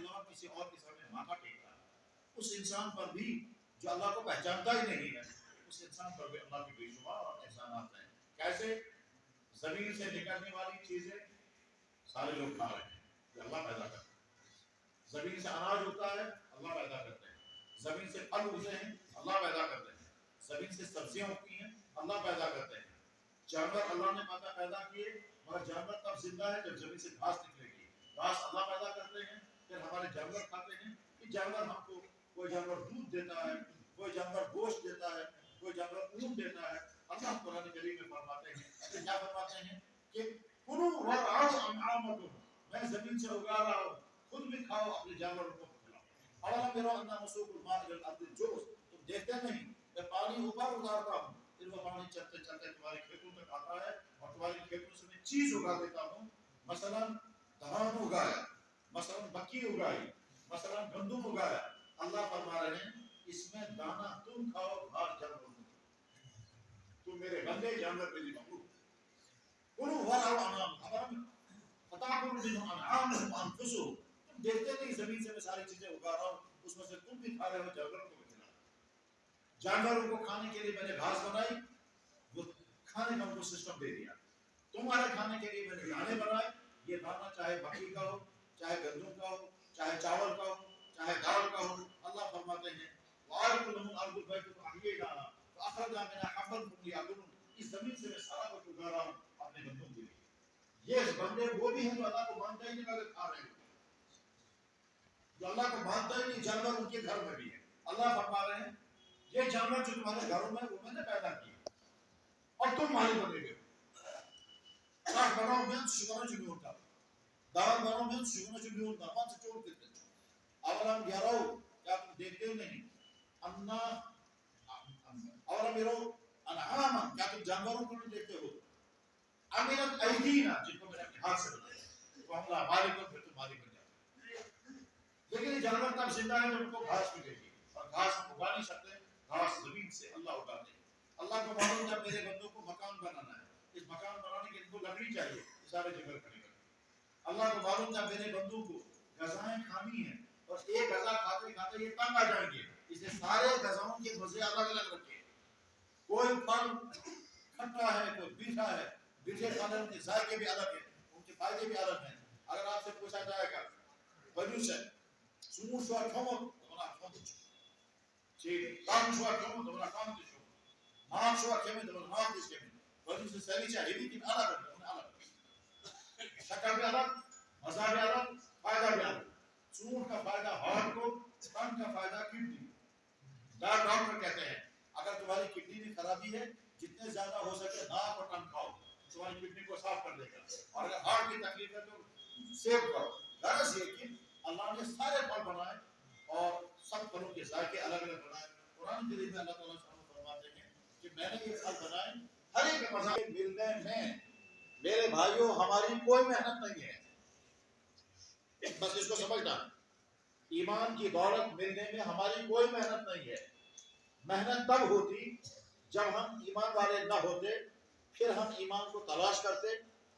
علاوہ کسی اور کے سامنے ماتھا ٹیکتا ہے، اس انسان پر بھی جو اللہ کو پہچانتا ہی نہیں ہے، اس انسان پر بھی اللہ کی بے شمار اور احسانات ہیں۔ کیسے؟ زمین سے نکلنے والی چیزیں سارے لوگ کھا رہے ہیں، یہ اللہ پیدا کرتا ہے۔ زمین سے اناج ہوتا ہے، اللہ پیدا کرتے ہیں۔ زمین سے پھل اگتے ہیں، اللہ پیدا کرتے ہیں۔ زمین سے سبزیاں ہوتی ہیں، اللہ پیدا کرتے ہیں۔ جانور اللہ نے پیدا کیے، مگر جانور تب زندہ ہے جب زمین سے گھاس نکلے گی۔ گھاس اللہ پیدا کرتے ہیں، پھر ہمارے جانور کھاتے ہیں۔ یہ جانور ہم کو، کوئی جانور دودھ دیتا ہے، کوئی جانور گوشت دیتا ہے، کوئی جانور اون دیتا ہے۔ اللہ قرآن کریم میں فرماتے ہیں، کیا فرماتے ہیں کہ کلوا وارعوا انعامکم، میں زمین سے اگا رہا ہوں، خود بھی کھاؤ، اپنے جانوروں کو کھلاؤ۔ اولم یروا انا نسوق الماء الى الارض الجرز، تم دیکھتے نہیں میں پانی اوپر اتارتا ہوں، پھر وہ پانی چلتے چلتے تمہارے کھیتوں تک آتا ہے، اور تمہارے کھیتوں سے میں چیز اگا دیتا ہوں۔ مثلا دھان اگایا، مثلا مکئی اگائی، مثلا گندم اگایا۔ اللہ فرما رہے ہیں اس میں دانا تم کھاؤ، گھاس جانوروں کو کھلاؤ۔ تم میرے بندے، جانور میری مخلوق۔ کلوا وارعوا انعامکم فتاکلوا منه انعامهم وانفسهم، تم دیکھتے نہیں زمین سے میں ساری چیزیں اگا رہا ہوں، اس میں سے تم بھی کھا رہے ہو، جانوروں کو بھی کھلا رہے ہو۔ جانوروں کو کھانے کے لیے میں نے گھاس بنائی، وہ کھانے کا ان کو سسٹم دے دیا۔ تمہارے کھانے کے لیے میں نے دانے بنائے، یہ دانا چاہے بکری کا ہو، چاہے گندم کا ہو، چاہے چاول کا ہو، چاہے دال کا ہو۔ اللہ فرماتے ہیں وَآرِكُ لَهُمْ الْأَرْضُ الْبَيْتُ فَأَحْيَيْنَاهَا فَأَخْرَجْنَا مِنْهَا حَبًّا فَمِنْهُ يَأْكُلُونَ، اس زمین سے میں سارا کچھ اگا رہا ہوں اپنے بندوں کے لیے۔ یہ بندے وہ بھی ہیں جو اللہ کو مانتے ہی نہیں مگر کھا رہے ہیں، جو اللہ کو مانتا ہی نہیں۔ جانور ان کے گھر میں بھی ہے۔ اللہ فرما رہے ہیں یہ جانور جو تمہارے گھروں میں وہ میں نے پیدا کیے اور تم مالک بنے گئے۔ کاش بناؤ میں شکرانہ چکی ہوتا، دان بناؤ میں شکرانہ چکی ہوتا، من سے چوڑ دیتے۔ اولم یرو، کیا تم دیکھتے ہو نہیں؟ انا اولم یرو انعاما، کیا تم جانوروں کو نہیں دیکھتے ہو؟ عملت ایدینا، جن کو میں نے اپنے ہاتھ سے بنایا، تو ہم مالک ہو، پھر تم مالک بن جاتے۔ لیکن یہ جانور تب زندہ ہے جب ان کو گھاس ملے گی، اور گھاس ہم اگا نہیں سکتے، گھاس زمین سے اللہ اگاتے ہیں۔ اللہ کو معلوم جب میرے بندوں کو مکان بنانا ہے، اس مکان بنانے کے ان کو لکڑی چاہیے، یہ سارے جنگل کھڑے کریں۔ اللہ کو معلوم جب میرے بندوں کو غذائیں کھانی ہیں اور ایک غذا کھاتے کھاتے یہ تنگ آ جائیں گے، اس نے سارے غذاؤں کے مزے الگ الگ رکھے۔ کوئی پھل کھٹا ہے، کوئی میٹھا ہے، میٹھے پھل کے ذائقے بھی الگ ہیں، ان کے فائدے بھی الگ ہیں۔ اگر آپ سے پوچھا جائے گا بنو سے سمور شو کھمو تو بنا کھمو چیز کام شو کھمو تو بنا کام تو شو ماں شو کھمو تو بنا ماں کس کھمو بنو سے ساری چاہیے لیکن الگ ہے، الگ شکل بھی الگ، مزہ بھی الگ، فائدہ بھی الگ۔ سمور کا فائدہ ہارٹ کو، کان کا فائدہ کڈنی۔ ڈاکٹر کہتے ہیں اگر تمہاری کڈنی میں خرابی ہے جتنے زیادہ ہو سکے ناک اور ٹنگ کھاؤ، تمہاری کڈنی کو صاف کر دے گا۔ اور اگر ہارٹ کی تکلیف ہے تو سیو کرو۔ غرض یہ کہ اللہ نے سارے پھل بنائے اور سب پھلوں کے ذائقے الگ الگ بنائے۔ قرآن کریم میں اللہ تعالیٰ فرماتے ہیں کہ میں نے یہ پھل بنائے، ہر ایک مزہ ملنے میں میرے بھائیوں ہماری کوئی محنت نہیں ہے، بس اس کو سمجھنا۔ ایمان کی دولت ملنے میں ہماری کوئی محنت نہیں ہے۔ محنت تب ہوتی جب ہم ایمان والے نہ ہوتے، پھر ہم ایمان کو تلاش کرتے،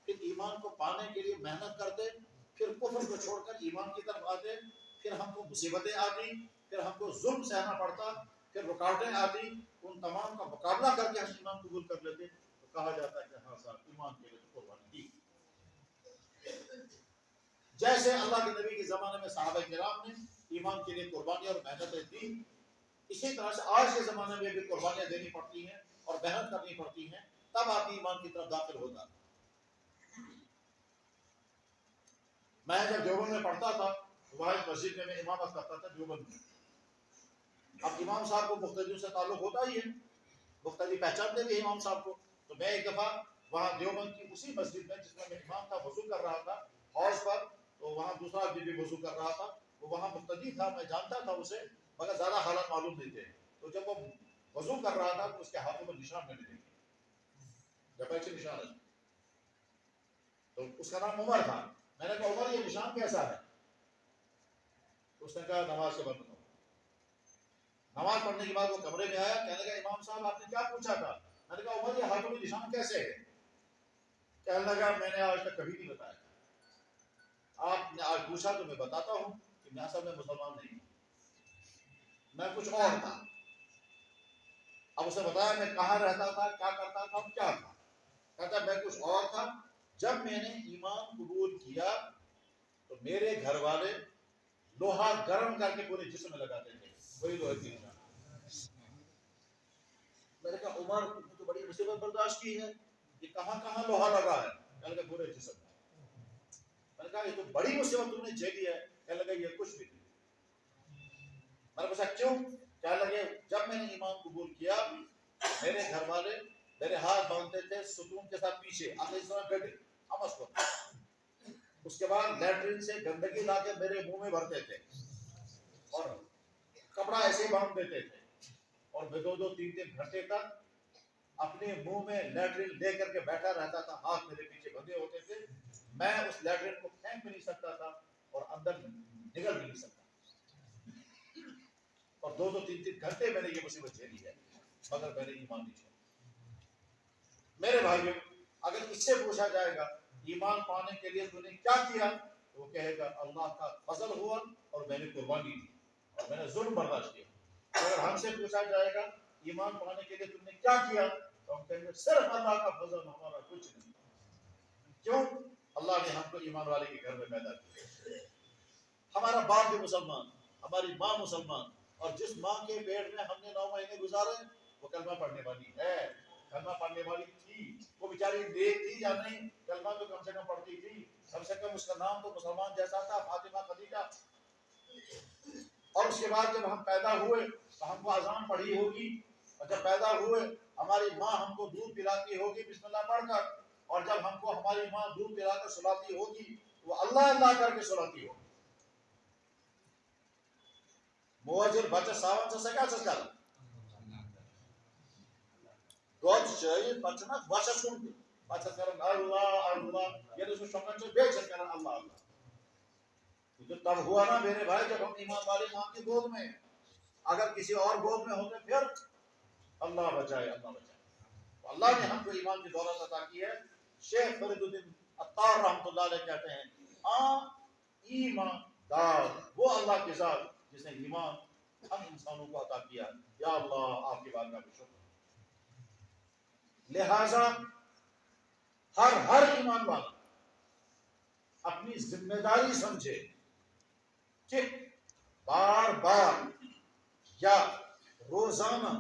پھر ایمان کو پانے کے لیے محنت کرتے، پھر کفر کو چھوڑ کر ایمان کی طرف آتے، پھر ہم کو مصیبتیں آتی، پھر ہم کو ظلم سہنا پڑتا، پھر رکاوٹیں آتی، ان تمام کا مقابلہ کر کے ہم ایمان قبول کر لیتے تو کہا جاتا ہے کہ ہاں صاحب ایمان کے لیے تو قربانی دی۔ جیسے اللہ کے نبی کے زمانے میں صحابہ کرام نے ایمان کے لیے قربانی اور محنتیں دی، اسی طرح سے آج کے زمانے میں بھی قربانیاں دینی پڑتی ہیں اور محنت کرنی پڑتی ہیں، تب آدمی ایمان کی طرف داخل ہوتا۔ میں جب دیوبند میں پڑھتا تھا وہاں ایک مسجد میں امامت کرتا تھا دیوبند میں۔ اب امام صاحب کو مختلف سے تعلق ہوتا ہی ہے، مختلف پہچانتے بھی امام صاحب کو۔ تو میں ایک دفعہ وہاں دیوبند کی اسی مسجد میں جس میں امام تھا وضو کر رہا تھا حوض پر، تو وہاں دوسرا آدمی بھی وضو کر رہا تھا، وہ وہاں مقتدی تھا، میں جانتا تھا اسے مگر زیادہ حالات معلوم نہیں تھے۔ تو جب وہ وضو کر رہا تھا تو اس کے ہاتھوں میں نشان میں نے دیکھے، جب ایسے نشان ہے، تو اس کا نام عمر تھا۔ میں نے کہا عمر یہ نشان کیسا ہے؟ تو اس نے کہا نماز کے بعد بتاؤ۔ نماز پڑھنے کے بعد وہ کمرے میں آیا، کہنے لگا امام صاحب آپ نے کیا پوچھا تھا؟ میں نے کہا عمر یہ ہاتھوں میں نشان کیسے ہے؟ کہنے لگا میں نے آج تک کبھی نہیں بتایا، آپ نے آج پوچھا تو میں بتاتا ہوں کہ میں اصل میں مسلمان نہیں ہوں، میں کچھ اور تھا. اب اسے بتایا میں کہاں رہتا تھا، کیا کرتا تھا، کیا تھا. کہتا میں کچھ اور تھا. جب میں نے ایمان قبول کیا تو میرے گھر والے لوہا گرم کر کے پورے جسم میں لگاتے تھے، وہی لوہے کی نشان. میں نے کہا عمر تم نے تو بڑی مصیبت برداشت کی ہے، یہ کہاں کہاں لوہا لگا ہے؟ کہنے لگا پورے جسم میں. میں نے کہا یہ تو بڑی مصیبت تم نے جھیلی ہے. کہنے لگا یہ کچھ بھی نہیں. میں نے پوچھا کیوں؟ کہنے لگے جب میں نے ایمان قبول کیا میرے گھر والے میرے ہاتھ باندھتے تھے ستون کے ساتھ پیچھے، آگے اس طرح گڈے آپس کو. اس کے بعد لیٹرین سے گندگی لا کے میرے منہ میں بھرتے تھے اور کپڑا ایسے باندھ دیتے تھے، اور میں 2-3 گھنٹے تک اپنے منہ میں لیٹرین لے کر کے بیٹھا رہتا تھا. ہاتھ میرے پیچھے بندھے ہوتے تھے، میں اس لیٹرین کو پھینک بھی نہیں سکتا تھا اور اندر نگل بھی نہیں سکتا. اور 2-3 گھنٹے میں نے یہ مصیبت جھیلی ہے مگر میں نے ایمان نہیں چھوڑا. میرے بھائیو اگر اس سے پوچھا جائے گا ایمان پانے کے لیے تو نے کیا کیا، تو وہ کہے گا اللہ کا فضل ہوا اور میں نے قربانی دی اور میں نے ظلم برداشت کیا. اگر ہم سے پوچھا جائے گا ایمان پانے کے لیے تم نے کیا کیا، تو ہم کہیں گے صرف اللہ کا فضل، ہمارا کچھ نہیں. کیوں؟ اللہ نے ہم کو ایمان والے کے گھر میں پیدا کیا. ہمارا باپ بھی مسلمان، ہماری ماں مسلمان، اور جس ماں کے پیٹ میں ہم نے 9 مہینے گزارے وہ کلمہ پڑھنے والی ہے، کلمہ پڑھنے والی تھی. وہ بیچاری نیک تھی یا نہیں، کلمہ تو کم سے کم پڑھتی تھی، کم سے کم اس کا نام تو مسلمان جیسا تھا، فاطمہ خدیجہ. اور اس کے بعد جب ہم پیدا ہوئے تو ہم کو اذان پڑھی ہوگی، اور جب پیدا ہوئے ہماری ماں ہم کو دودھ پلاتی ہوگی بسم اللہ پڑھ کر، اور جب ہم کو ہماری ماں دودھ پلا کر سلاتی ہوگی وہ اللہ اللہ کر کے سلاتی ہوگی. موجر بچہ ساون سے کیا کر دود چاہیے بچہ بچہ سن بچہ کرن اللہ اللہ یہ تو شکر سے بے شک کرن اللہ اللہ. تو تب ہوا نا میرے بھائی جب ہم ایمان والے ماں کی گود میں، اگر کسی اور گود میں ہوتے پھر اللہ بچائے اللہ بچائے. تو اللہ نے ہم کو ایمان کی دولت عطا کی ہے. شیخ فرید الدین عطار رحمۃ اللہ علیہ کہتے ہیں ایمان دار وہ اللہ کے ذات جس نے ایمان ہم انسانوں کو عطا کیا. یا اللہ آپ کی بارگاہ میں شکر. لہذا ہر ایمان والا اپنی ذمہ داری سمجھے کہ بار بار یا روزانہ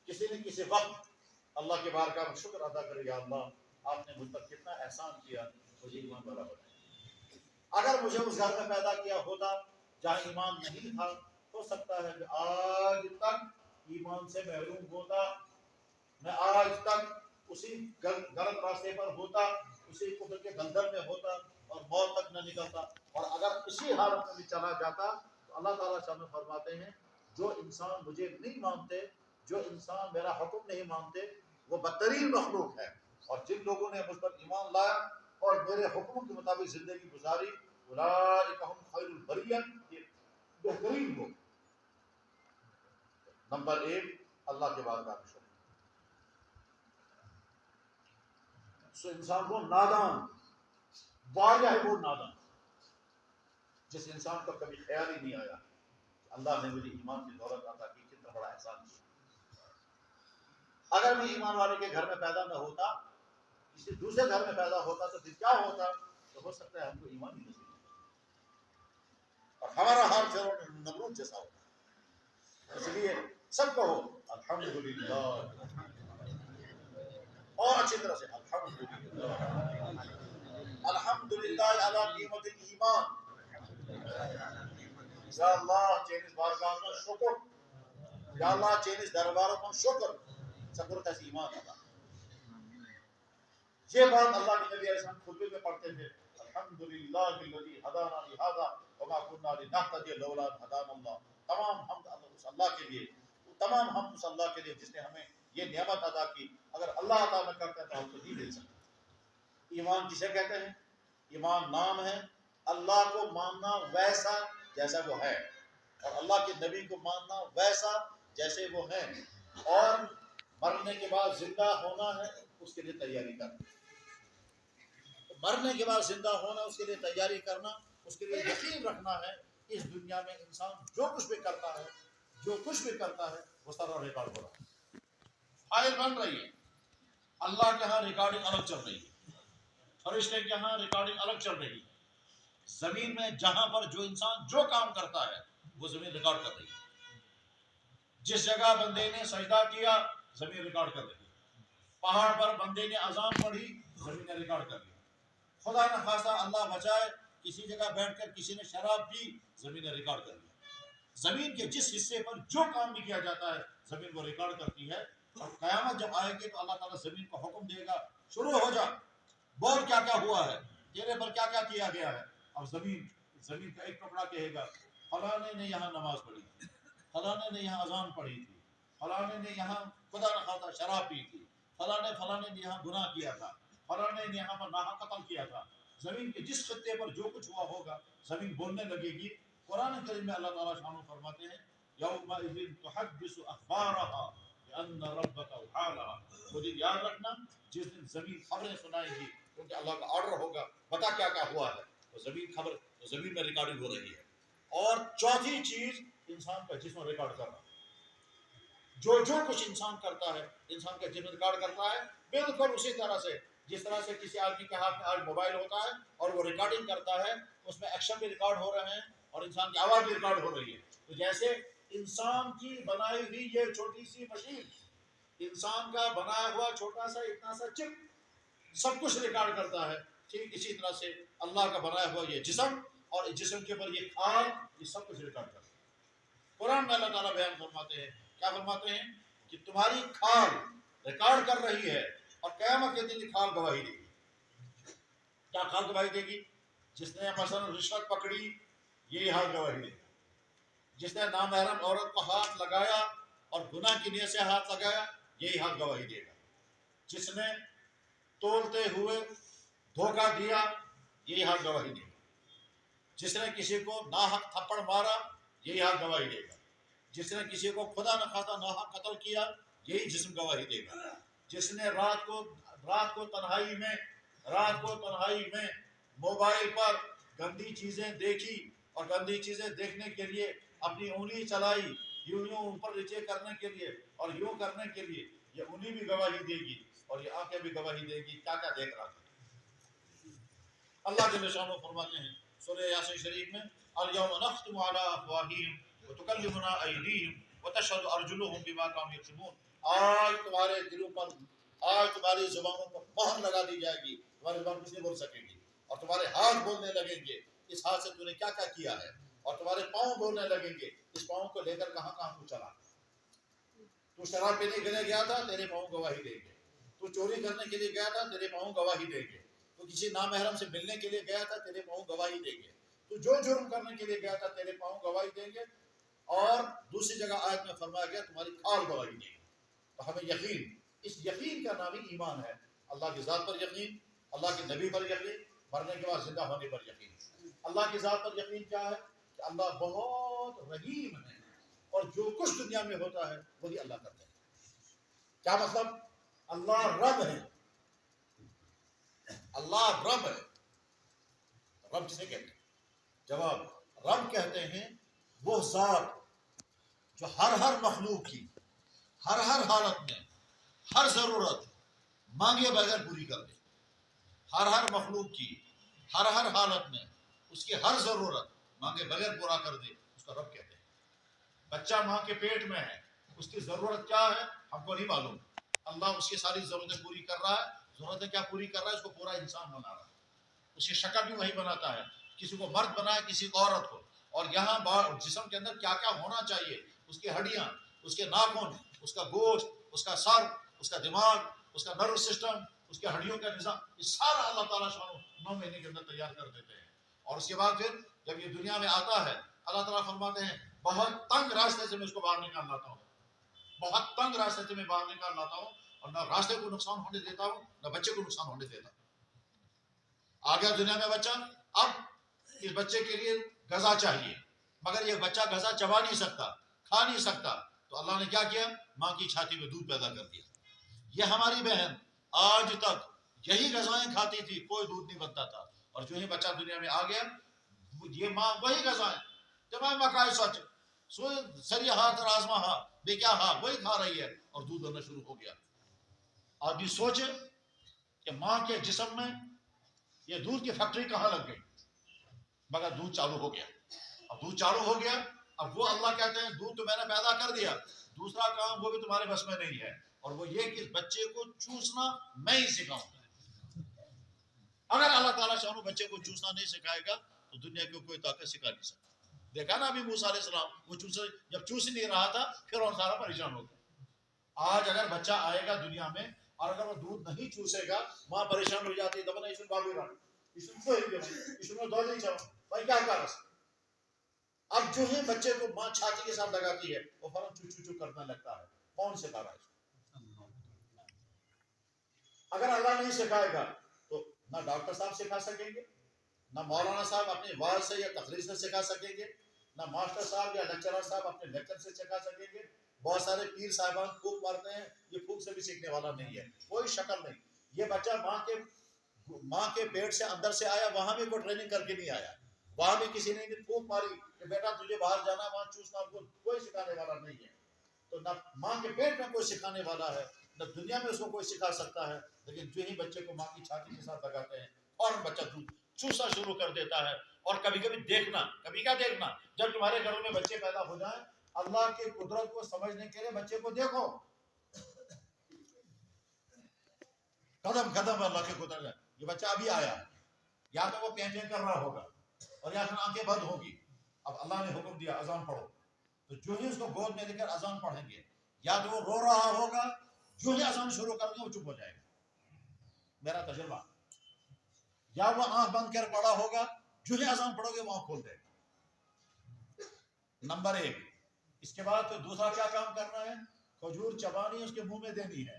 کسی نہ کسی وقت اللہ کے بارگاہ میں شکر ادا کرے. یا اللہ آپ نے مجھ پر کتنا احسان کیا، مجھے ایمان والا بنایا. اگر مجھے اس گھر میں پیدا کیا ہوتا جہاں ایمان نہیں تھا، ہو سکتا ہے کہ آج تک ایمان سے محروم ہوتا، میں آج تک اسی غلط راستے پر ہوتا، اسی کفر کے دلدل میں ہوتا اور موت تک نہ نکلتا. اور اگر اسی حالت میں بھی چلا جاتا تو اللہ تعالیٰ ہمیں فرماتے ہیں جو انسان مجھے نہیں مانتے، جو انسان میرا حکم نہیں مانتے وہ بدترین مخلوق ہے. اور جن لوگوں نے مجھ پر ایمان لایا اور میرے حکم کے مطابق زندگی گزاری اولئک هم خیر البریہ، یہ بہترین لوگ. نمبر 1 اللہ کے بارگاہ میں شکر. سو انسان کو نادان واقعہ ہے، وہ نادان جس انسان کو کبھی خیال ہی نہیں آیا کہ اللہ نے مجھے ایمان کی دولت عطا کی، کتنا بڑا احسان کیا. اگر میں ایمان والے کے گھر میں پیدا نہ ہوتا، کسی دوسرے گھر میں پیدا ہوتا تو پھر کیا ہوتا؟ تو ہو سکتا ہے ہم کو ایمان ہی نصیب اور ہمارا حال فرعون نمرود جیسا ہوتا. اس لیے سب کہو الحمدللہ، اور اچھی طرح سے الحمدللہ الحمدللہ علی نعمت الایمان. یا اللہ چینس بارگاہ میں شکر، یا اللہ چینس درباروں میں شکر، شکر کا ایمان اللہ. یہ بات اللہ کے نبی علیہ السلام خطبے میں پڑھتے تھے، الحمدللہ الذی ہدانا لہذا وما كنا لنهتدي لولا ان هدانا اللہ. تمام حمد اللہ کے لیے، تمام حمد اس اللہ کے لیے جس نے ہمیں یہ نعمت عطا کی. اگر اللہ عطا نہ کرتا تو ہم کو نہیں مل سکتا. ایمان کسے کہتے ہیں؟ ایمان نام ہے اللہ کو ماننا ویسا جیسا وہ ہے، اور اللہ کے نبی کو ماننا ویسا جیسے وہ ہیں، اور مرنے کے بعد زندہ ہونا ہے اس کے لیے تیاری کرنا. مرنے کے بعد زندہ ہونا اس کے لیے تیاری کرنا، اس کے لیے یقین رکھنا ہے اس دنیا میں انسان جو کچھ بھی کرتا ہے وہ سارا ریکارڈ ہو رہا ہے، فائل بن رہی ہے. اللہ کے ہاں ریکارڈنگ الگ چل رہی ہے، فرشتے کے ہاں ریکارڈنگ الگ چل رہی ہے. زمین میں جہاں پر جو انسان جو کام کرتا ہے وہ زمین ریکارڈ کر رہی ہے. جس جگہ بندے نے سجدہ کیا زمین ریکارڈ کر رہی ہے. پہاڑ پر بندے نے اذان پڑھی زمین نے ریکارڈ کر لیا. خدا نہ خواستہ اللہ بچائے کسی جگہ بیٹھ کر کسی نے شراب پی زمین نے ریکارڈ کر لیا. زمین کے جس حصے پر جو کام بھی کیا جاتا ہے زمین وہ ریکارڈ کرتی ہے. اور قیامت جب آئے گی تو اللہ تعالیٰ زمین کو حکم دے گا شروع ہو جا، بول کیا کیا ہوا ہے، تیرے پر کیا کیا کیا گیا ہے. اور زمین کا ایک ٹکڑا کہے گا فلانے نے یہاں نماز پڑھی تھی، فلانے نے یہاں اذان پڑھی تھی، فلانے نے یہاں خدا نہ خواستہ شراب پی تھی، فلانے نے یہاں گناہ کیا تھا، فلانے نے یہاں پر ناحق قتل کیا تھا. زمین کے جس خطے پر جو کچھ ہوا ہوگا زمین بولنے لگے گی. قرآن کریم میں اللہ تعالیٰ شانو فرماتے ہیں یومئذ تحدث اخبارها بان ربک اوحی لها. وہ دن یاد رکھنا جس دن زمین خبریں سنائے گی کیونکہ اللہ کا آرڈر ہوگا بتا کیا کیا ہوا ہے. تو زمین میں ریکارڈنگ ہو رہی ہے. اور چوتھی چیز انسان کا جسم ریکارڈ کرنا. جو کچھ انسان کرتا ہے انسان کا جسم ریکارڈ کرتا ہے بالکل اسی طرح سے جس طرح سے کسی آدمی کے ہاتھ میں آج موبائل ہوتا ہے اور وہ ریکارڈنگ کرتا ہے، اس میں ایکشن بھی ریکارڈ ہو رہے ہیں اور انسان کی آواز بھی ریکارڈ ہو رہی ہے. تو جیسے انسان کی بنائی ہوئی یہ چھوٹی سی مشین، انسان کا بنایا ہوا چھوٹا سا اتنا سا چپ سب کچھ ریکارڈ کرتا ہے، ٹھیک اسی طرح سے اللہ کا بنایا ہوا یہ جسم اور اس جسم کے اوپر یہ کھال یہ سب کچھ ریکارڈ کرتا ہے. قرآن میں اللہ تعالیٰ بیان فرماتے ہیں، کیا فرماتے ہیں کہ تمہاری کھال ریکارڈ کر رہی ہے اور قیامت کے دن کھال گواہی دے گی. کیا کھال گواہی دے گی؟ جس نے مثلا رشوت پکڑی یہی حال گواہی دے گا. جس نے نامحرم عورت کو ہاتھ لگایا اور گناہ کی نیت سے ہاتھ لگایا یہی حال گواہی دے گا. جس نے تولتے ہوئے دھوکہ دیا یہی حال گواہی دے گا. جس نے کسی کو ناحق تھپڑ مارا یہی حال گواہی دے گا. جس نے کسی کو خدا نہ خواستہ ناحق قتل کیا یہی جسم گواہی دے گا. جس نے رات کو تنہائی میں موبائل پر گندی چیزیں دیکھی اور گندی چیزیں دیکھنے کے لیے اپنی انگلی چلائی یوں اوپر نیچے کرنے کے لیے اور یوں کرنے کے لیے، یہ انگلی بھی گواہی دے گی اور یہ آنکھیں بھی گواہی دے گی کیا کیا دیکھ رہا تھا. اللہ جل شانہ فرماتے ہیں سورہ یاسین شریف میں الیوم نختم علی افواہہم وتکلمنا ایدیہم وتشہد ارجلہم بما کانوا یکسبون. آج تمہارے دلوں پر، آج تمہاری زبانوں پر مہر لگا دی جائے گی، تمہاری زبان کچھ نہیں بول سکے گی اور تمہارے ہاتھ بولنے لگیں گے اس ہاتھ سے تو نے کیا کیا کیا ہے، اور تمہارے پاؤں بولنے لگیں گے اس پاؤں کو لے کر کہاں کہاں تو چلا. تو شراب پینے کے لیے گیا تھا تیرے پاؤں گواہی دیں گے. تو چوری کرنے کے لیے گیا تھا تیرے پاؤں گواہی دیں گے. تو کسی نامحرم سے ملنے کے لیے گیا تھا تیرے پاؤں گواہی دیں گے. تو جو جرم کرنے کے لیے گیا تھا تیرے پاؤں گواہی دیں گے. اور دوسری جگہ آیت میں فرمایا گیا تمہاری کھال گواہی دے گی. تو ہمیں یقین، اس یقین کا نام ہی ایمان ہے. اللہ کی ذات پر یقین، اللہ کے نبی پر یقین، مرنے کے بعد زندہ ہونے پر یقین. اللہ کی ذات پر یقین کیا ہے کہ اللہ بہت رحیم ہے اور جو کچھ دنیا میں ہوتا ہے وہی اللہ کرتا ہے. کیا مطلب؟ اللہ رب ہے، اللہ رب ہے. رب کسے کہتے ہیں؟ جواب، رب کہتے ہیں وہ ذات جو ہر مخلوق کی ہر حالت میں ہر ضرورت مانگے بغیر پوری کر دے. ہر مخلوق کی ہر حالت میں اس کی ہر ضرورت مانگے بغیر پورا کر دے، اس کا رب کہتے ہیں. بچہ ماں کے پیٹ میں ہے، اس کی ضرورت کیا ہے ہم کو نہیں معلوم. اللہ اس کی ساری ضرورتیں پوری کر رہا ہے. ضرورتیں کیا پوری کر رہا ہے؟ اس کو پورا انسان بنا رہا ہے. اس کی شکل بھی وہی بناتا ہے، کسی کو مرد بنایا کسی کو عورت کو. اور یہاں جسم کے اندر کیا کیا ہونا چاہیے، اس کی ہڈیاں، اس کے ناخن، اس کا گوشت، اس کا سر، اس کا دماغ، اس کا نروس سسٹم، اس کے ہڈیوں کا نظام، یہ سارا اللہ تعالیٰ 9 مہینے کے اندر تیار کر دیتے ہیں. اور اس کے بعد پھر جب یہ دنیا میں آتا ہے اللہ تعالیٰ فرماتے ہیں بہت تنگ راستے سے میں اس کو باہر نکال لاتا ہوں، بہت تنگ راستے سے میں باہر نکال لاتا ہوں اور نہ راستے کو نقصان ہونے دیتا ہوں نہ بچے کو نقصان ہونے دیتا. آ گیا دنیا میں بچہ، اب اس بچے کے لیے غذا چاہیے مگر یہ بچہ غذا چبا نہیں سکتا، کھا نہیں سکتا. تو اللہ نے کیا کیا؟ ماں کی چھاتی میں دودھ پیدا کر دیا. یہ ہماری بہن آج تک یہی غذائیں کھاتی تھی، کوئی دودھ نہیں بنتا تھا. اور جو ہی بچہ دنیا میں آ گیا یہ ماں وہی غذائیں تمام مکائے سچ سری ہاتھ رازما ہا بے کیا ہا وہی کھا رہی ہے اور دودھ بننا شروع ہو گیا. آدمی سوچے کہ ماں کے جسم میں یہ دودھ کی فیکٹری کہاں لگ گئی, مگر دودھ چالو ہو گیا. اب دودھ چالو ہو گیا, اب وہ اللہ کہتے ہیں دودھ تو میں نے پیدا کر دیا, دوسرا کام وہ بھی تمہارے بس میں نہیں ہے, اور وہ یہ کہ بچے کو چوسنا میں ہی سکھاؤں گا. اگر اللہ تعالیٰ شانو بچے کو چوسنا نہیں سکھائے گا تو دنیا کی کوئی طاقت سکھا نہیں سکتی. دیکھا نا ابھی موسیٰ علیہ السلام, وہ جب چوس نہیں رہا تھا پھر اور سارا پریشان ہو گیا. آج اگر بچہ آئے گا دنیا میں اور اگر وہ دودھ نہیں چوسے گا, ماں پریشان ہو جاتی ہے, دبا نہیں سن بابو رہا میں دو نہیں چاہوں بھائی کیا کر رہا. اب جو ہے بچے کو ماں چھاتی کے ساتھ لگاتی ہے وہ فوراً چو چو چو کرنے لگتا ہے. کون سکھا رہا ہے؟ اگر اللہ نہیں سکھائے گا تو نہ ڈاکٹر صاحب سکھا سکیں گے, نہ مولانا صاحب اپنے وعظ سے یا تقریر سے سکھا سکیں گے, نہ ماسٹر صاحب یا لیکچرر صاحب اپنے لیکچر سے سکھا سکیں گے. بہت سارے پیر صاحبان پھونک مارتے ہیں, یہ پھونک سے بھی سیکھنے والا نہیں ہے, کوئی شکل نہیں. یہ بچہ ماں کے پیٹ سے اندر سے آیا, وہاں بھی کوئی ٹریننگ کر کے نہیں آیا, وہاں بھی کسی نے پھونک ماری کہ بیٹا تجھے باہر جانا, وہاں چوسنا, کوئی سکھانے والا نہیں ہے. تو نہ ماں کے پیٹ میں کوئی سکھانے والا ہے, نہ دنیا میں اس کو کوئی سکھا سکتا ہے. لیکن جو ہی بچے کو ماں کی چھاتی کے ساتھ لگاتے ہیں اور بچہ دودھ چوسنا شروع کر دیتا ہے. اور کبھی کبھی دیکھنا, کبھی کیا دیکھنا, جب تمہارے گھروں میں بچے پیدا ہو جائیں, اللہ کی قدرت کو سمجھنے کے لیے بچے کو دیکھو, قدم قدم اللہ کی قدرت ہے. یہ بچہ ابھی آیا, یا تو وہ پینٹنگ کر رہا ہوگا اور یا پھر آنکھیں بند ہوگی. اب اللہ نے حکم دیا اذان پڑھو, تو جو ہی اس کو گود میں لے کر اذان پڑھیں گے, یا تو وہ رو رہا ہوگا, جو ہی اذان شروع کر دیں وہ چپ ہو جائے گا, میرا تجربہ. یا وہ آنکھ بند کر پڑا ہوگا, جو ہی اذان پڑھو گے وہ آنکھ کھول دے گا. نمبر 1. اس کے بعد پھر دوسرا کیا کام کرنا ہے, کھجور چبانی اس کے منہ میں دینی ہے.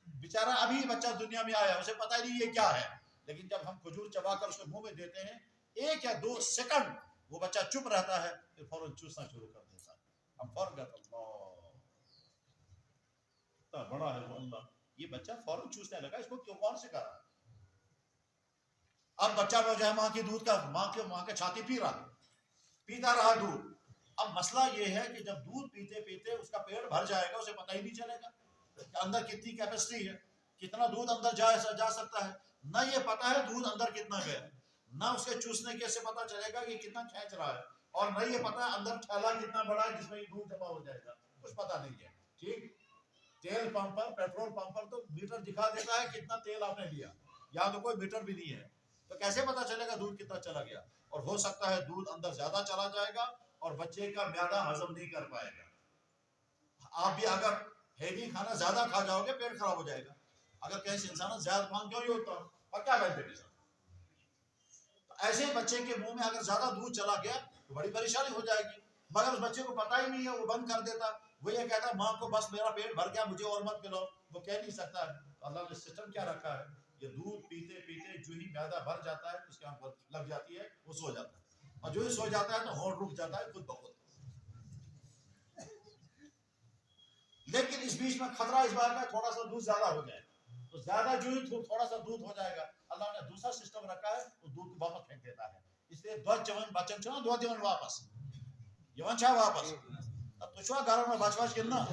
بیچارہ ابھی بچہ دنیا میں آیا, اسے پتہ نہیں یہ کیا ہے, لیکن جب ہم کھجور چبا کر اس کے منہ میں دیتے ہیں 1 یا 2 سیکنڈ وہ بچہ چپ رہتا ہے, پھر فوراً چوسنا شروع کر دیتا ہے. ہم فوراً کہتے ہیں اللہ بڑا ہے وہ اللہ, یہ بچہ فوراً چوسنے لگا, اس کو کیوں کون سکھا رہا ہے. اب بچہ جو ہے ماں کی دودھ کا ماں کے چھاتی پیتا رہا دودھ. اب مسئلہ یہ ہے کہ جب دودھ پیتے پیتے اس کا پیٹ بھر جائے گا, اسے پتہ ہی نہیں چلے گا کہ اندر کتنی کیپیسٹی ہے, کتنا دودھ اندر جا سکتا ہے. نہ یہ پتہ ہے دودھ اندر کتنا گیا, نہ اس کے چوسنے کے سے پتہ چلے گا کہ کتنا کھینچ رہا ہے, اور نہ یہ پتہ ہے اندر تھیلا کتنا بڑا ہے جس میں یہ دودھ جمع ہو جائے گا, کچھ پتہ نہیں ہے. ٹھیک, تیل پمپ پر, پیٹرول پمپ پر تو میٹر دکھا دیتا ہے کتنا تیل آپ نے لیا, یہاں تو کوئی میٹر بھی نہیں ہے, تو کیسے پتہ چلے گا دودھ کتنا چلا گیا. اور ہو سکتا ہے دودھ اندر زیادہ چلا جائے گا اور بچے کا معدہ ہضم نہیں کر پائے گا. آپ بھی اگر ہیوی کھانا زیادہ کھا جاؤ گے پیٹ خراب ہو جائے گا. اگر کہیں انسان زیادہ کھان کیوں ہی ہوتا اور کیا بہتر ہے. ایسے بچے کے منہ میں اگر زیادہ دودھ چلا گیا تو بڑی پریشانی ہو جائے گی. مگر اس بچے کو پتہ ہی نہیں ہے, وہ بند کر دیتا, وہ یہ کہتا ماں کو بس میرا پیٹ بھر گیا, مجھے اور مت پلاؤ. وہ کہہ نہیں سکتا ہے. اللہ نے سسٹم کیا رکھا ہے, یہ دودھ پیتے پیتے جو ہی معدہ بھر جاتا ہے اس کے آنکھ لگ جاتی ہے, وہ سو جاتا ہے, اور جو ہی سو جاتا ہے تو ہونٹ رک جاتا ہے خود بخود. لیکن اس بیچ میں خطرہ اس بات کا تھوڑا سا دودھ زیادہ ہو جائے, تو زیادہ جو ہی تھوڑا سا دودھ ہو جائے گا, اللہ نے دوسرا سسٹم رکھا ہے, وہ دودھ کو واپس پھینک دیتا ہے. اس لیے دو جوان بچن چھو دو دیون واپس یوان چھا واپس. اب تو چھو گھر میں بچ گرنا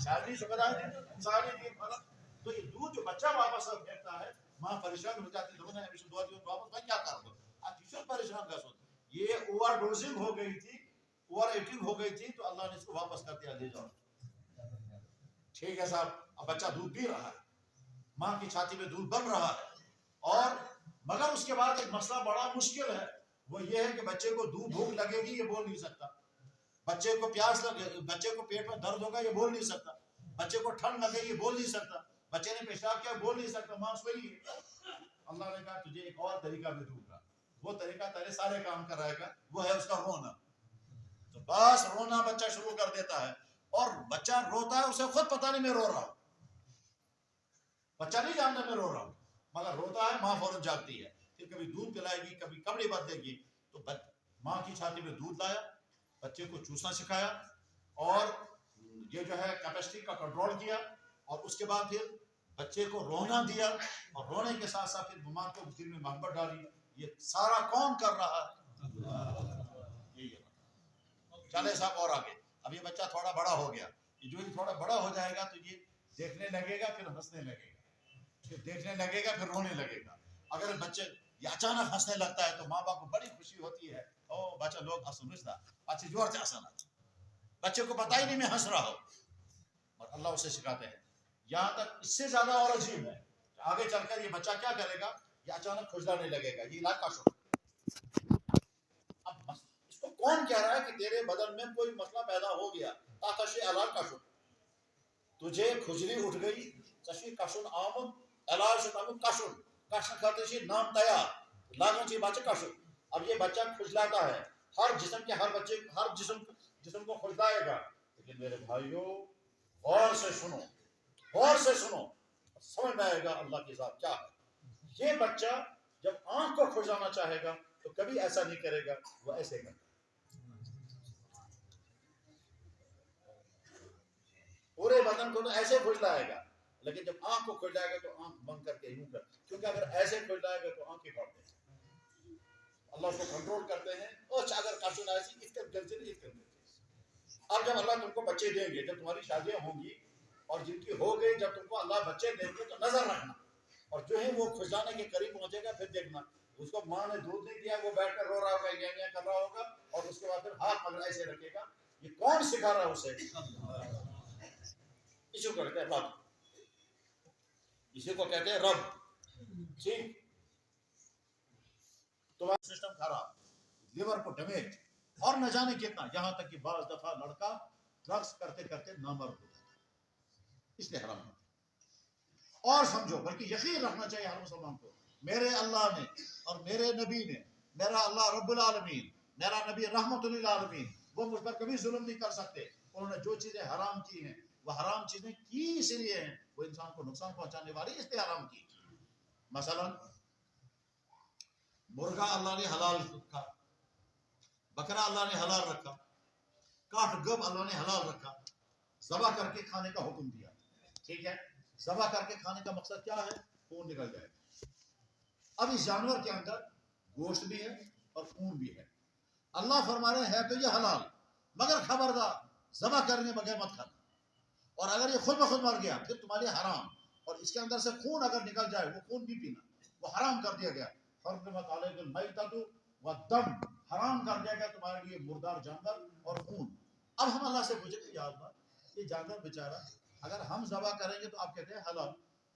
شادی شکر ہے ساری دین فرق. تو یہ دودھ جو بچہ واپس پھینکتا ہے, ماں پریشان ہو جاتی ہے, دو دیون واپس میں کیا کر دو, اب کیوں پریشان کر سو. یہ اوور ڈوزنگ ہو گئی تھی, اوور ایٹنگ ہو گئی تھی, تو اللہ نے اس کو واپس کر دیا, لے جاؤ. ٹھیک ہے صاحب, اب بچہ دودھ پی رہا ہے, ماں کی چھاتی میں دودھ بن رہا ہے, اور مگر اس کے بعد ایک مسئلہ بڑا مشکل ہے, وہ یہ ہے کہ بچے کو بھوک لگے گی, یہ بول نہیں سکتا. بچے کو پیاس لگے, بچے کو پیٹ میں درد ہوگا, یہ بول نہیں سکتا. بچے کو ٹھنڈ لگے, یہ بول نہیں سکتا. بچے نے پیشاب کیا, بول نہیں سکتا, ماں سوئی ہے. اللہ نے کہا تجھے ایک اور طریقہ میں دوں گا, وہ طریقہ تیرے سارے کام کرائے گا, وہ ہے اس کا رونا. تو بس رونا بچہ شروع کر دیتا ہے, اور بچہ روتا ہے, اسے خود پتہ نہیں میں رو رہا ہوں, بچہ نہیں جانتا میں رو رہا ہوں, مگر روتا ہے, ماں فوراً جاگتی ہے, پھر کبھی دودھ پلائے گی, کبھی کپڑے بدلے گی. تو ماں کی چھاتی میں دودھ لایا, بچے کو چوسنا سکھایا, اور یہ جو ہے کیپیسٹی کا کنٹرول کیا, اور اس کے بعد پھر بچے کو رونا دیا, اور رونے کے ساتھ ساتھ پھر ماں کو دل میں محبت ڈالی. یہ سارا کون کر رہا ہے؟ چلے صاحب اور آگے. اب یہ بچہ تھوڑا بڑا ہو گیا, جو یہ تھوڑا بڑا ہو جائے گا تو یہ دیکھنے لگے گا, پھر ہنسنے لگے گا, پھر دیکھنے لگے گا, پھر رونے لگے گا. اگر بچے یہ اچانک ہنسنے لگتا ہے تو ماں باپ کو بڑی خوشی ہوتی ہے, او بچہ لوگ ہنستا اچھا جوڑ سے ہنسنا, بچے کو پتہ ہی نہیں میں ہنس رہا ہوں, اور اللہ اسے سکھاتے ہیں. یہاں تک اس سے زیادہ اور عجیب ہے, آگے چل کر یہ بچہ کیا کرے گا, یہ اچانک کھجلانے لگے گا, یہ علاج کا شوق. اب اس کو کون کہہ رہا ہے کہ تیرے بدن میں کوئی مسئلہ پیدا ہو گیا, تاکہ علاج کا شوق, تجھے کھجلی اٹھ گئی, چشی کشن آمد, علاج شدہ کشن, کشن کھاتے شی نام تیار, لاگن چی بچہ کشن. اب یہ بچہ کھجلاتا ہے, ہر جسم کے ہر بچے ہر جسم کو کھجلائے گا, لیکن میرے بھائیوں غور سے سنو, غور سے سنو, سمجھ میں آئے گا اللہ کی ذات کیا ہے. یہ بچہ جب آنکھ کو کھجلانا چاہے گا تو کبھی ایسا نہیں کرے گا, وہ ایسے کرے گا. پورے بدن کو تو ایسے کھجلائے گا, لیکن جب آنکھ کو کھجلائے گا تو آنکھ بند کر کے یوں کر, کیونکہ اگر ایسے کھجلائے گا تو آنکھیں پھٹتے ہیں. اللہ اس کو کنٹرول کرتے ہیں. اور اگر کاشن ایسی اس کے دل سے نہیں کرتے. اب جب اللہ تم کو بچے دیں گے, جب تمہاری شادیاں ہوں گی اور جن کی ہو گئی, جب تم کو اللہ بچے دیں گے تو نظر رکھنا, اور جو ہے وہ کھجلانے کے قریب پہنچے گا, پھر دیکھنا اس کو ماں نے دودھ نہیں دیا, وہ بیٹھ کر رو رہا ہوگا, یہ کر رہا ہوگا, اور اس کے بعد پھر ہاتھ پکڑا ایسے رکھے گا. یہ کون سکھا رہا ہے اسے؟ اسی کو کہتے ہیں رب, اسی کو کہتے ہیں رب. ٹھیک, تمہارا سسٹم خراب, لیور کو ڈیمیج, اور نہ جانے کتنا, یہاں تک کہ بعض دفعہ لڑکا ڈرگس کرتے کرتے نامرد ہو جاتا ہے, اس لیے حرام ہے. اور سمجھو, بلکہ یقین رکھنا چاہیے ہر مسلمان کو, میرے اللہ نے اور میرے نبی نے, میرا اللہ رب العالمین, میرا نبی رحمت للعالمین, وہ مجھ پر کبھی ظلم نہیں کر سکتے. انہوں نے جو چیزیں حرام کی ہیں وہ حرام چیزیں کی اس لیے ہیں, وہ انسان کو نقصان پہنچانے والی اس لیے حرام کی. مثلا مرغا اللہ نے حلال رکھا, بکرا اللہ نے حلال رکھا, کاٹ گب اللہ نے حلال رکھا, ذبح کر کے کھانے کا حکم دیا. ٹھیک ہے, ذبح کر کے کھانے کا مقصد کیا ہے, خون نکل جائے. اب اس جانور کے اندر گوشت بھی ہے اور خون بھی ہے. اللہ فرما رہے ہیں تو یہ حلال, مگر خبردار ذبح کرنے بغیر مت کھانا, اور اگر یہ خود بخود مر گیا پھر تمہارے حرام, اور اس کے اندر سے خون اگر نکل جائے وہ خون بھی پینا, وہ حرام کر دیا گیا. حرمت علیکم المیتۃ والدم, حرام کر دیا گیا تمہارے لیے مردار جانور اور خون. اب ہم اللہ سے پوچھیں گے, یا اللہ یہ جانور بیچارہ اگر ہم ذبح کریں گے تو آپ کہتے ہیں حلال,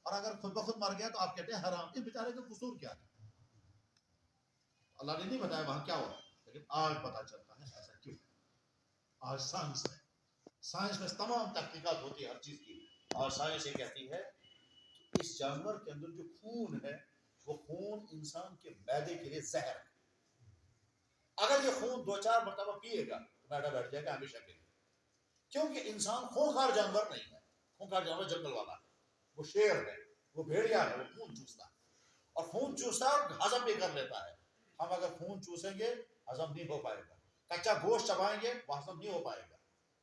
اور اگر خود بخود مر گیا تو آپ کہتے ہیں حرام, اس بیچارے کا قصور کیا ہے؟ اللہ نے نہیں بتایا وہاں کیا ہوا, لیکن آج پتا چلتا ہے ایسا کیوں. آج سائنس ہے, سائنس میں تمام تحقیقات ہوتی ہے ہر چیز کی, اور سائنس یہ کہتی ہے اس جانور کے اندر جو خون ہے وہ خون انسان کے معدے کے لیے زہر ہے. اگر یہ خون 2-4 مرتبہ پیے گا تو معدہ بیٹھ جائے گا ہمیشہ کے لیے, کیونکہ انسان خونخوار جانور نہیں ہے. خونخوار جانور جنگل والا ہے, وہ شیر ہے, وہ بھیڑیا ہے, وہ خون چوستا ہے, اور خون چوستا ہے اور ہضم بھی کر لیتا ہے. ہم اگر خون چوسیں گے ہضم نہیں ہو پائے گا, کچا گوشت چبائیں گے وہ ہضم نہیں ہو پائے گا.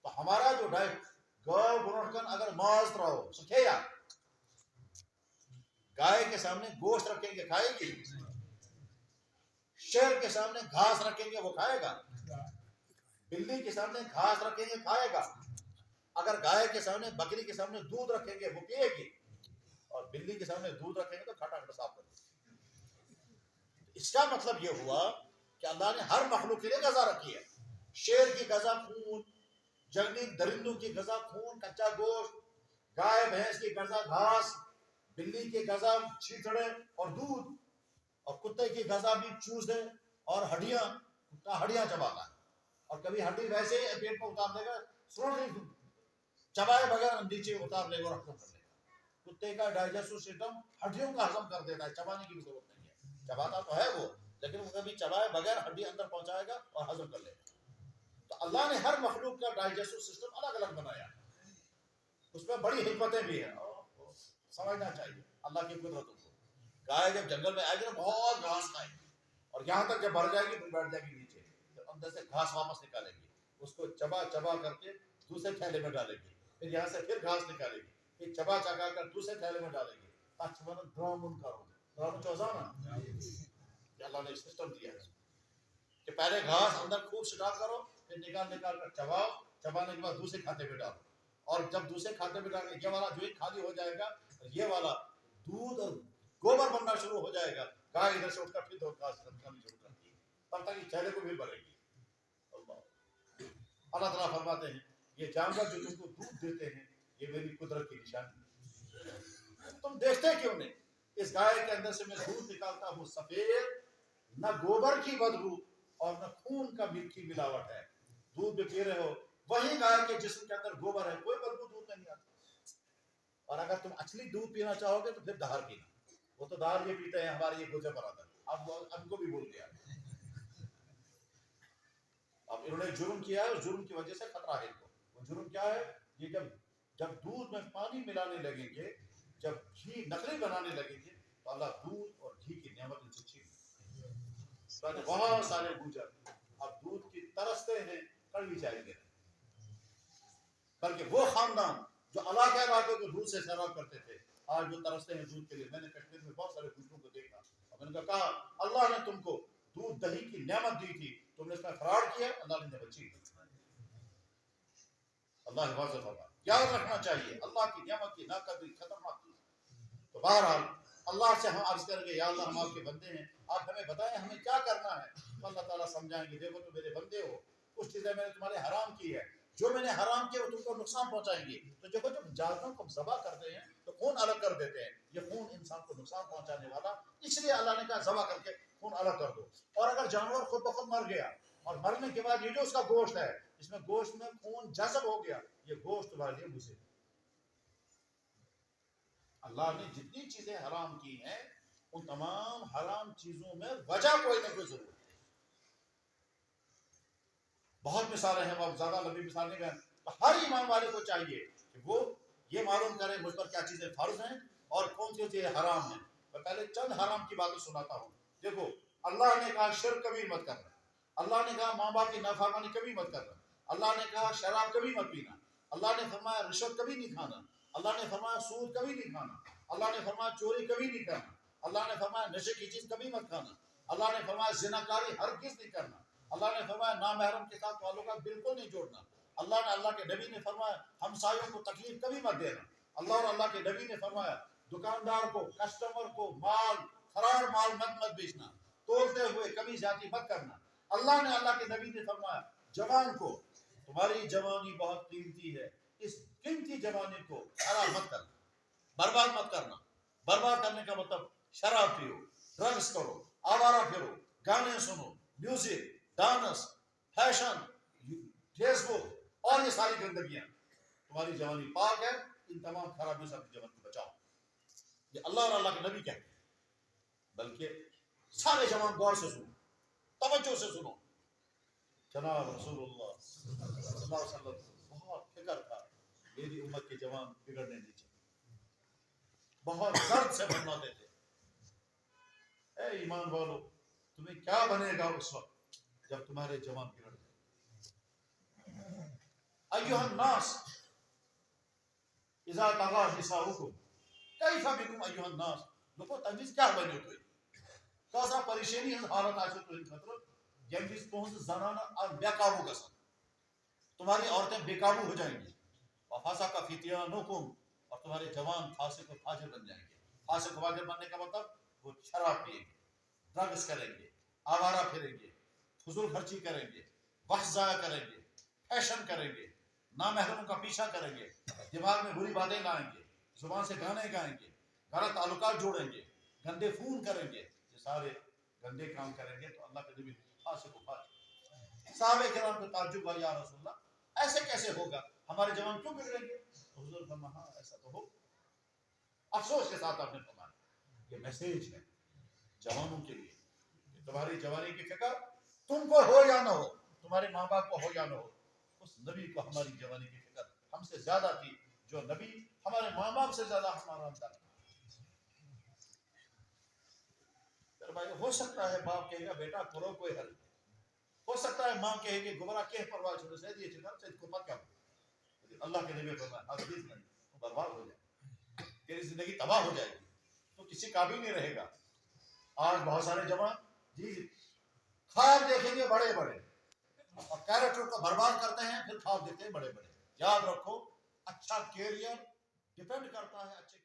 تو ہمارا جو ڈائٹ گائے برونکن اگر ماز رہو سکھے یا گائے کے سامنے گوشت رکھیں گے کھائے گی, شیر کے سامنے گھاس رکھیں گے وہ کھائے گا, بلی کے سامنے گھاس رکھیں گے کھائے گا, اگر گائے کے سامنے بکری کے سامنے دودھ رکھیں گے وہ پیے گی, اور بلی کے سامنے دودھ رکھیں گے تو کھٹا کھٹا صاف کر دے گی. اس کا مطلب یہ ہوا کہ اللہ نے ہر مخلوق کے لیے غذا رکھی ہے. شیر کی غذا خون, جنگلی درندوں کی غذا خون کچا گوشت, گائے بھینس کی غذا گھاس, بلی کی غذا چھیتڑے اور دودھ, اور کتے کی غذا بھی چوزے اور ہڈیاں, کتا ہڈیاں چباتا ہے, اور کبھی ہڈی ویسے ہی پیٹ میں اتار دے گا, چبائے بغیر نیچے اتار لے گا اور ختم کر لے گا. کتے کا ڈائجسٹو سسٹم ہڈیوں کا ہضم کر دیتا ہے, چبانے کی بھی ضرورت نہیں ہے, چباتا تو ہے وہ لیکن وہ کبھی چبائے بغیر ہڈی اندر پہنچائے گا اور ہضم کر لے گا. تو اللہ نے ہر مخلوق کا ڈائجسٹو سسٹم الگ الگ بنایا, اس میں بڑی حکمتیں بھی ہیں, سمجھنا چاہیے اللہ کی قدرتوں کو. گائے جب جنگل میں آئے گی نا بہت گھاس کھائے گی, اور یہاں تک جب بھر جائے گی پھر بیٹھ جائے گی نیچے, جب اندر سے گھاس واپس نکالے گی اس کو چبا چبا کر کے دوسرے تھیلے میں ڈالے گی, پھر یہاں سے پھر گھاس نکالے گی, پھر چبا چکا کر دوسرے تھیلے میں ڈالے گی. ڈرامن کرو, ڈرامن چوزانا, اللہ نے سسٹم دیا ہے کہ پہلے گھاس اندر خوب سٹا کرو, پھر نکال کر چباؤ, چبانے کے بعد دوسرے کھاتے میں ڈالو, اور جب دوسرے کھاتے میں ڈال کے یہ والا جو ہی خالی ہو جائے گا, یہ والا دودھ اور گوبر بننا شروع ہو جائے گا. گائے ادھر سے اٹھ کر پھر دو گھاس کرنی شروع کرتی ہے, تب تک چہرے کو بھی بڑھے گی. اللہ تعالیٰ فرماتے ہیں یہ جانور جو تم کو دودھ دیتے ہیں یہ میری قدرت کی نشانی ہے, تم دیکھتے کیوں نہیں؟ اس گائے کے اندر سے میں دودھ نکالتا ہوں سفید, نہ گوبر کی بدبو اور نہ خون کا میٹھی ملاوٹ ہے. دودھ بھی پی رہے ہو وہی گائے کے جسم کے اندر گوبر ہے, کوئی بدبو دودھ نہیں آتی. اور اگر تم اصلی دودھ پینا چاہو گے تو پھر دھار پینا. وہ تو دھار یہ پیتے ہیں ہمارے یہ گوجر برادر, اب ان کو بھی بھول گیا. اب انہوں نے جرم کیا ہے, اور جرم کی وجہ سے خطرہ ہے ان کو. وہ جرم کیا ہے؟ یہ جب دودھ میں پانی ملانے لگیں گے, جب گھی نقلی بنانے لگیں گے تو اللہ دودھ اور گھی کی نعمت ان سے چھین. بہت سارے گوجر اب دودھ کی ترستے ہیں, کڑوی چائے گے, بلکہ وہ خاندان جو اللہ کے علاقے کو دودھ سے سیراب کرتے تھے آج جو ترستے ہیں دودھ کے لیے. میں نے کشمیر میں بہت سارے گوجروں کو دیکھا, اور میں نے کہا اللہ نے تم کو دودھ دہی کی نعمت دی تھی, تم نے اس میں فراڈ کیا, اللہ نے بچی. اللہ حفاظت ہوگا. یاد رکھنا چاہیے اللہ کی نعمت کی ناقدری خطرناک چیز. تو بہرحال اللہ سے ہم عرض کریں گے یا اللہ ہم آپ کے بندے ہیں, آپ ہمیں بتائیں ہمیں کیا کرنا ہے. تو اللہ تعالیٰ سمجھائیں گے دیکھو تم میرے بندے ہو, کچھ چیزیں میں نے تمہارے حرام کی ہے, جو میں نے حرام کیا وہ تم کو نقصان پہنچائیں گے. تو دیکھو جب جانوروں کو ذبح کرتے ہیں تو خون الگ کر دیتے ہیں, یہ خون انسان کو نقصان پہنچانے والا, اس لیے اللہ نے کہا ذبح کر کے خون الگ کر دو. اور اگر جانور خود بخود مر گیا اور مرنے کے بعد یہ جو اس کا گوشت ہے اس میں گوشت میں خون جذب ہو گیا, یہ گوشت تمہارے لیے مصیبت. اللہ نے جتنی چیزیں حرام کی ہیں ان تمام حرام چیزوں میں وجہ کوئی نہ کوئی ضرور ہے. بہت مثالیں ہیں, بہت زیادہ لمبی مثال نہیں گئے. تو ہر ایمان والے کو چاہیے کہ وہ یہ معلوم کرے مجھ پر کیا چیزیں فرض ہیں اور کون سی چیزیں حرام ہیں. میں پہلے چند حرام کی باتیں سناتا ہوں. دیکھو اللہ نے کہا شرک کبھی مت کرنا, اللہ نے کہا ماں باپ کی نافرمانی کبھی مت کرنا, اللہ نے کہا شراب کبھی مت پینا, اللہ نے فرمایا رشوت کبھی نہیں کھانا, اللہ نے فرمایا سود کبھی نہیں کھانا, اللہ نے فرمایا چوری کبھی نہیں کرنا, اللہ نے فرمایا نشے کی چیز کبھی مت کھانا, اللہ نے فرمایا زناکاری ہرگز نہیں کرنا, اللہ نے فرمایا نامحرم کے ساتھ تعلقات بالکل نہیں جوڑنا, اللہ نے اللہ کے نبی نے فرمایا ہمسایوں کو تکلیف کبھی مت دینا, اللہ اور اللہ کے نبی نے فرمایا دکاندار کو کسٹمر کو خراب مال مت بیچنا, تولتے ہوئے کبھی زیادتی مت کرنا. اللہ نے اللہ کے نبی نے فرمایا جوان کو تمہاری جوانی بہت قیمتی ہے, اس قیمتی جوانی کو خراب مت کرنا, برباد مت کرنا. برباد کرنے کا مطلب شراب پیو, ڈرگس کرو, آوارہ پھرو, گانے سنو, میوزک, ڈانس, فیشن, فیس بک اور یہ ساری گندگیاں. تمہاری جوانی پاک ہے, ان تمام خرابیوں سے اپنی جوانی کو بچاؤ. یہ اللہ اور اللہ کے نبی کہتے ہیں. بلکہ سارے جوان غور سے سنو, توجہ سے سنو. جناب رسول اللہ صلی اللہ علیہ وسلم بہت فکر تھا میری امت کے جوان بگڑنے نہیں چاہیے, بہت درد سے فرماتے تھے اے ایمان والو تمہیں کیا بنے گا اس وقت جب تمہارے جوان بگڑ جائیں. ایھا الناس اذا طغى نساؤکم کیف بکم ایھا الناس, لوگوں تمیز کیا بنے تو کاسا پریشانی ہز حالت آسے تو ان خطر یم وز تہذ زنانہ اور بے قابو گژھن, تمہاری عورتیں بے قابو ہو جائیں گی. وفاسق فتیانکم, اور تمہارے جوان فاسق و فاجر بن جائیں گے. فاسق و فاجر بننے کا مطلب وہ شراب پیئیں گے, ڈرگس کریں گے, آوارہ پھریں گے, فضول خرچی کریں گے, وقت ضائع کریں گے, فیشن کریں گے, نامحرموں کا پیچھا کریں گے, دماغ میں بری باتیں لائیں گے, زبان سے گانے گائیں گے, غلط تعلقات جوڑیں گے, گندے فون کریں گے. یہ سارے گندے کام کریں گے تو اللہ کے نبی فاسق و فاجر. صحابہ کرام کو تعجب ہوا, یا رسول اللہ ایسے کیسے ہوگا, ہمارے جوان کیوں بگڑیں گے؟ حضور فرمایا ہاں ایسا تو ہو. افسوس کے ساتھ آپ نے فرمایا یہ میسج ہے جوانوں کے لیے کہ تمہاری جوانی کی فکر تم کو ہو یا نہ ہو, تمہارے ماں باپ کو ہو یا نہ ہو, اس نبی کو ہماری جوانی کی فکر ہم سے زیادہ تھی, جو نبی ہمارے ماں باپ سے زیادہ ہمارا اندر. بھائی ہو سکتا ہے باپ کہے گا بیٹا کرو کوئی حل, ہو سکتا ہے ماں کہے گی گمراہ کہہ پرواہ چھوڑے سے یہ چکر سے کو مت کرو. اللہ کے نبی فرمایا ہرگز نہیں, برباد ہو جائے, تیری زندگی تباہ ہو جائے گی, تو کسی قابل نہیں رہے گا. آج بہت سارے جوان جی خواب دیکھیں گے بڑے بڑے, اور کیریکٹر کو برباد کرتے ہیں، پھر خواب دیتے ہیں بڑے بڑے. یاد رکھو، اچھا کیریئر ڈیپینڈ کرتا ہے اچھے